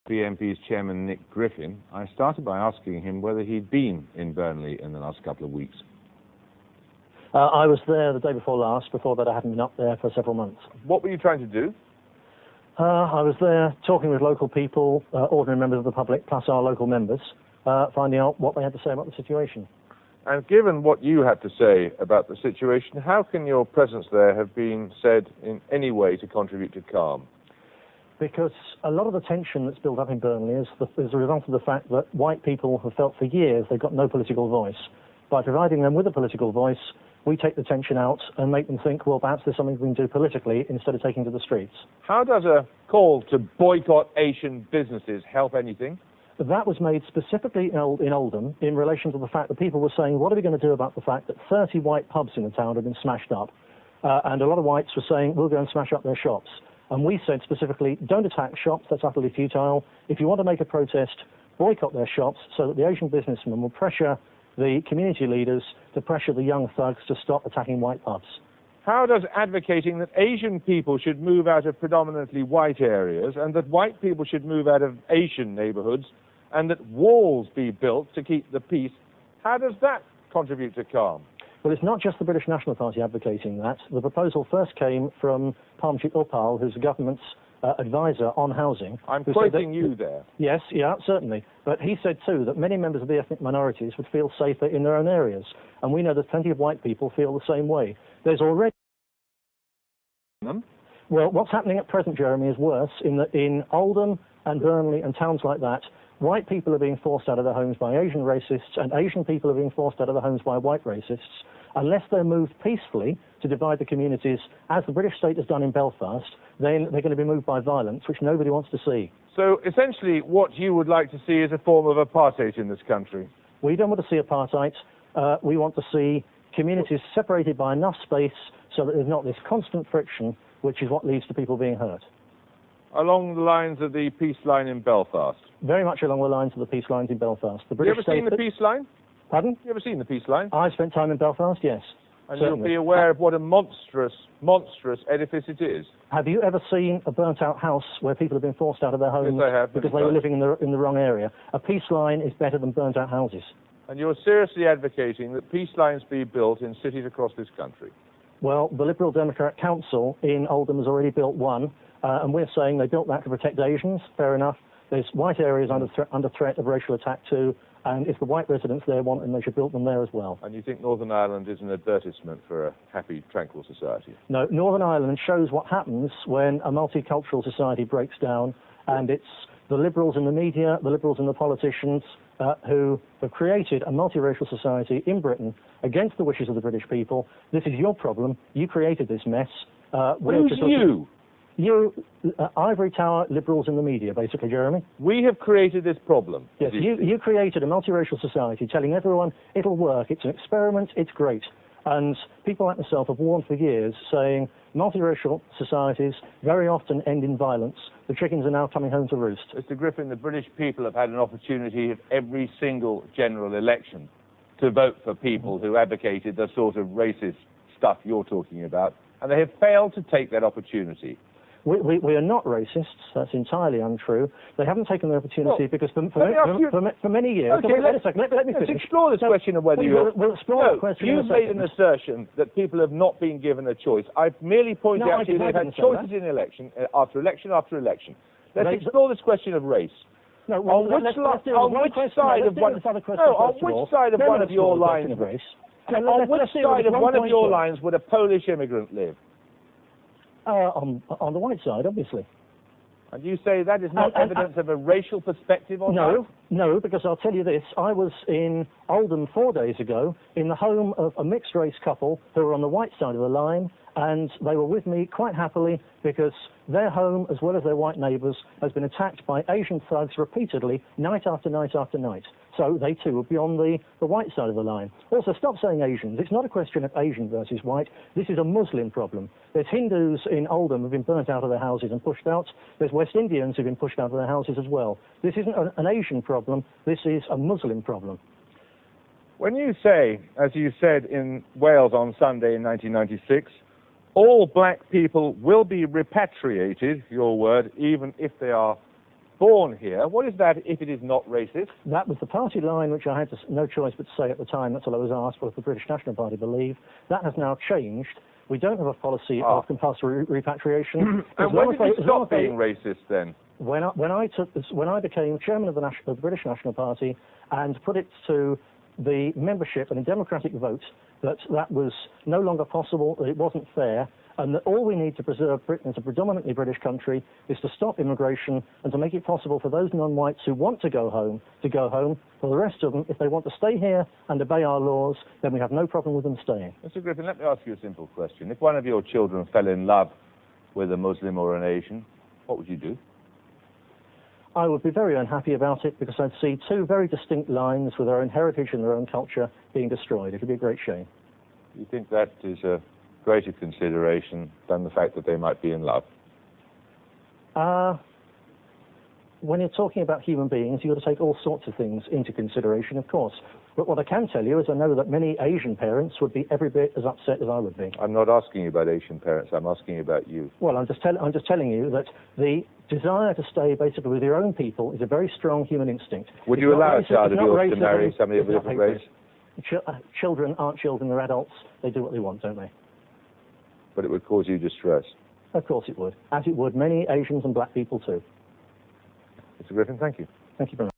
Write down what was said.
BNP's chairman, Nick Griffin, I started by asking him whether he'd been in Burnley in the last couple of weeks. I was there the day before last. Before that, I hadn't been up there for several months. What were you trying to do? I was there talking with local people, ordinary members of the public, plus our local members, finding out what they had to say about the situation. And given what you had to say about the situation, how can your presence there have been said in any way to contribute to calm? Because a lot of the tension that's built up in Burnley is a result of the fact that white people have felt for years they've got no political voice. By providing them with a political voice, we take the tension out and make them think, well, perhaps there's something we can do politically instead of taking to the streets. How does a call to boycott Asian businesses help anything? That was made specifically in Oldham in relation to the fact that people were saying, what are we going to do about the fact that 30 white pubs in the town had been smashed up? And a lot of whites were saying, we'll go and smash up their shops. And we said specifically, don't attack shops, that's utterly futile. If you want to make a protest, boycott their shops so that the Asian businessmen will pressure the community leaders to pressure the young thugs to stop attacking white pubs. How does advocating that Asian people should move out of predominantly white areas and that white people should move out of Asian neighbourhoods and that walls be built to keep the peace, how does that contribute to calm? Well, it's not just the British National Party advocating that. The proposal first came from Parmjit Upal, who's the government's advisor on housing. I'm quoting you there. Yes, yeah, certainly. But he said, too, that many members of the ethnic minorities would feel safer in their own areas. And we know that plenty of white people feel the same way. There's already... Well, what's happening at present, Jeremy, is worse in that in Oldham and Burnley and towns like that, white people are being forced out of their homes by Asian racists, and Asian people are being forced out of their homes by white racists. Unless they're moved peacefully to divide the communities, as the British state has done in Belfast, then they're going to be moved by violence, which nobody wants to see. So, essentially, what you would like to see is a form of apartheid in this country? We don't want to see apartheid. We want to see communities separated by enough space so that there's not this constant friction, which is what leads to people being hurt. Along the lines of the peace line in Belfast? Very much along the lines of the peace lines in Belfast. The British you ever seen the peace line? Pardon? You ever seen the peace line? I spent time in Belfast, yes. And certainly. You'll be aware of what a monstrous edifice it is. Have you ever seen a burnt-out house where people have been forced out of their homes yes, I have, because they were living in the wrong area? A peace line is better than burnt-out houses. And you're seriously advocating that peace lines be built in cities across this country? Well, the Liberal Democrat Council in Oldham has already built one, and we're saying they built that to protect Asians. Fair enough. There's white areas under threat of racial attack too, and if the white residents there want them, they should build them there as well. And you think Northern Ireland is an advertisement for a happy, tranquil society? No, Northern Ireland shows what happens when a multicultural society breaks down, and it's the Liberals in the media, the Liberals and the politicians who have created a multiracial society in Britain against the wishes of the British people. This is your problem. You created this mess. Who's you? You, Ivory Tower Liberals in the media, basically, Jeremy. We have created this problem. Yes, you created a multiracial society telling everyone it'll work, it's an experiment, it's great. And people like myself have warned for years, saying multiracial societies very often end in violence. The chickens are now coming home to roost. Mr. Griffin, the British people have had an opportunity at every single general election to vote for people who advocated the sort of racist stuff you're talking about, and they have failed to take that opportunity. We are not racists. That's entirely untrue. They haven't taken the opportunity because for many years... Okay, wait a second. Let me finish. Let's explore this question of whether you're... We'll explore the question you've made an assertion that people have not been given a choice. I've merely pointed out to you they've had choices in election, after election after election. Let's explore this question of race. No, on which side of one of your lines would a Polish immigrant live? On the white side, obviously. And you say that is not evidence of a racial perspective on that? No, because I'll tell you this. I was in Oldham 4 days ago in the home of a mixed-race couple who were on the white side of the line, and they were with me quite happily because their home, as well as their white neighbours, has been attacked by Asian thugs repeatedly, night after night after night. So they too would be on the white side of the line. Also, stop saying Asians. It's not a question of Asian versus white. This is a Muslim problem. There's Hindus in Oldham who've been burnt out of their houses and pushed out. There's West Indians who've been pushed out of their houses as well. This isn't an Asian problem. This is a Muslim problem. When you say, as you said in Wales on Sunday in 1996, all black people will be repatriated, your word, even if they are born here. What is that if it is not racist? That was the party line which I had no choice but to say at the time. That's all I was asked, what the British National Party believe. That has now changed. We don't have a policy of compulsory repatriation. And when did it stop being racist then? When I became chairman of the British National Party and put it to the membership and a democratic vote that was no longer possible, that it wasn't fair, and that all we need to preserve Britain as a predominantly British country is to stop immigration and to make it possible for those non-whites who want to go home. For the rest of them, if they want to stay here and obey our laws, then we have no problem with them staying. Mr. Griffin, let me ask you a simple question. If one of your children fell in love with a Muslim or an Asian, what would you do? I would be very unhappy about it because I'd see two very distinct lines with their own heritage and their own culture being destroyed. It would be a great shame. You think that is a greater consideration than the fact that they might be in love? When you're talking about human beings, you've got to take all sorts of things into consideration, of course. But what I can tell you is I know that many Asian parents would be every bit as upset as I would be. I'm not asking you about Asian parents, I'm asking you about you. Well, I'm just telling you that the desire to stay basically with your own people is a very strong human instinct. Would you allow a child of yours to marry somebody of a different race? Children aren't children, they're adults. They do what they want, don't they? But it would cause you distress. Of course it would. As it would many Asians and black people too. Mr. Griffin, thank you. Thank you very much.